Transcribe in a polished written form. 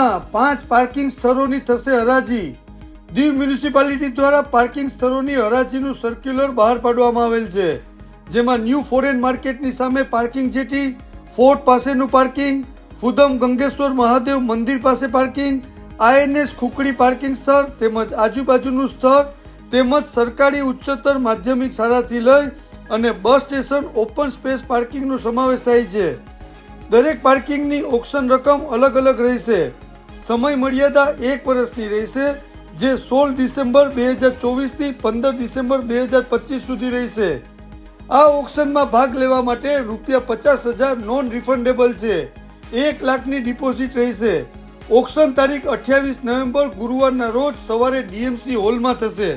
દીવમાં 5 પાર્કિંગ સ્થળોની થશે હરાજી। દીવ મ્યુનિસિપાલિટી દ્વારા પાર્કિંગ સ્થળોની હરાજીનું સર્ક્યુલર બહાર પાડવામાં આવેલ છે, જેમાં ન્યૂ ફોરેન માર્કેટની સામે પાર્કિંગ જેટી, ફોર્ટ પાસેનું પાર્કિંગ, ફુદમ ગંગેશ્વર મહાદેવ મંદિર પાસે પાર્કિંગ, INS ખુકડી પાર્કિંગ સ્થળ તેમજ આજુબાજુનું સ્થળ તેમજ સરકારી ઉચ્ચતર માધ્યમિક શાળાથી લઈ અને બસ સ્ટેશન ઓપન સ્પેસ પાર્કિંગનો સમાવેશ થાય છે। દરેક પાર્કિંગની ઓક્શન રકમ અલગ અલગ રહેશે। સમય મર્યાદા 1 વર્ષની રહેશે, જે 16 ડિસેમ્બર 2024 થી 15 ડિસેમ્બર 2025 સુધી રહેશે। આ ઓક્શનમાં ભાગ લેવા માટે ₹50,000 નોન રિફંડેબલ છે। 1 લાખની ડિપોઝિટ રહેશે। ઓક્શન તારીખ 28 નવેમ્બર ગુરુવારના રોજ સવારે DMC હોલમાં થશે।